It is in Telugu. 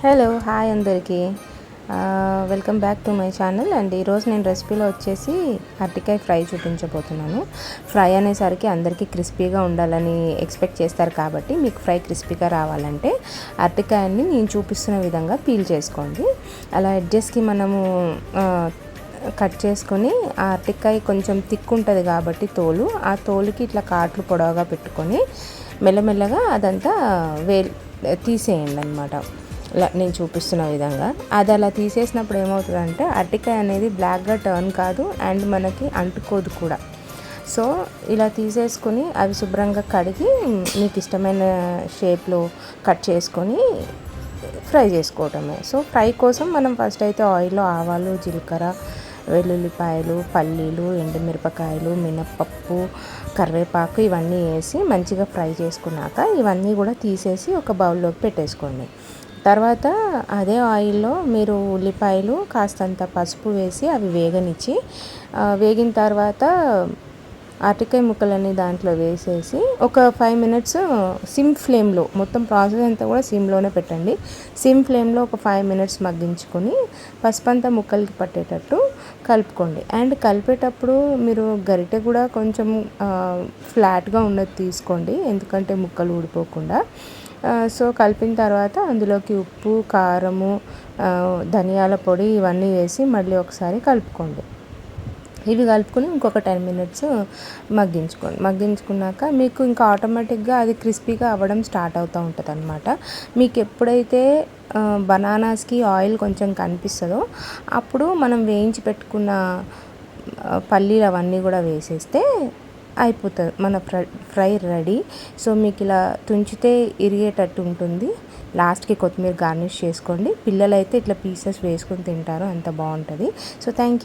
హలో హాయ్ అందరికీ welcome back to my channel. And ఈరోజు నేను రెసిపీలో వచ్చేసి అరటికాయ ఫ్రై చూపించబోతున్నాను. ఫ్రై అనేసరికి అందరికీ క్రిస్పీగా ఉండాలని ఎక్స్పెక్ట్ చేస్తారు, కాబట్టి మీకు ఫ్రై క్రిస్పీగా రావాలంటే అరటికాయని నేను చూపిస్తున్న విధంగా పీల్ చేసుకోండి. అలా ఎడ్జెస్కి మనము కట్ చేసుకొని ఆ అరటికాయ కొంచెం థిక్ ఉంటుంది కాబట్టి ఆ తోలుకి ఇట్లా కాట్లు పొడవుగా పెట్టుకొని మెల్లమెల్లగా అదంతా తీసేయండి అనమాట. నేను చూపిస్తున్న విధంగా అది అలా తీసేసినప్పుడు ఏమవుతుందంటే అరటికాయ అనేది బ్లాక్గా టర్న్ కాదు అండ్ మనకి అంటుకోదు కూడా. సో ఇలా తీసేసుకొని అవి శుభ్రంగా కడిగి మీకు ఇష్టమైన షేప్లో కట్ చేసుకొని ఫ్రై చేసుకోవటమే. సో ఫ్రై కోసం మనం ఫస్ట్ అయితే ఆయిల్లో ఆవాలు, జీలకర్ర, వెల్లుల్లిపాయలు, పల్లీలు, ఎండుమిరపకాయలు, మినప్పప్పు, కరివేపాకు ఇవన్నీ వేసి మంచిగా ఫ్రై చేసుకున్నాక ఇవన్నీ కూడా తీసేసి ఒక బౌల్లోకి పెట్టేసుకోండి. తర్వాత అదే ఆయిల్లో మీరు ఉల్లిపాయలు కాస్తంత పసుపు వేసి అవి వేగిన తర్వాత అరటికాయ ముక్కలన్నీ దాంట్లో వేసేసి ఒక 5 మినిట్స్ సిమ్ ఫ్లేమ్లో, మొత్తం ప్రాసెస్ అంతా కూడా సిమ్లోనే పెట్టండి. సిమ్ ఫ్లేమ్లో ఒక 5 మినిట్స్ మగ్గించుకొని పసుపు అంతా ముక్కలకి పట్టేటట్టు కలుపుకోండి. అండ్ కలిపేటప్పుడు మీరు గరిటె కూడా కొంచెం ఫ్లాట్గా ఉన్నది తీసుకోండి, ఎందుకంటే ముక్కలు ఊడిపోకుండా. సో కలిపిన తర్వాత అందులోకి ఉప్పు, కారము, ధనియాల పొడి ఇవన్నీ వేసి మళ్ళీ ఒకసారి కలుపుకోండి. ఇవి కలుపుకొని ఇంకొక 10 మినిట్స్ మగ్గించుకున్నాక మీకు ఇంకా ఆటోమేటిక్గా అది క్రిస్పీగా అవ్వడం స్టార్ట్ అవుతూ ఉంటుంది అనమాట. మీకు ఎప్పుడైతే బనానాస్కి ఆయిల్ కొంచెం కనిపిస్తుందో అప్పుడు మనం వేయించి పెట్టుకున్న పల్లీలు అవన్నీ కూడా వేసేస్తే అయిపోతుంది మన ఫ్రై రెడీ. సో మీకు ఇలా తుంచితే ఇరిగేటట్టు ఉంటుంది. లాస్ట్కి కొత్తిమీర గార్నిష్ చేసుకోండి. పిల్లలైతే ఇట్లా పీసెస్ వేసుకొని తింటారు, అంత బాగుంటుంది. So thank you.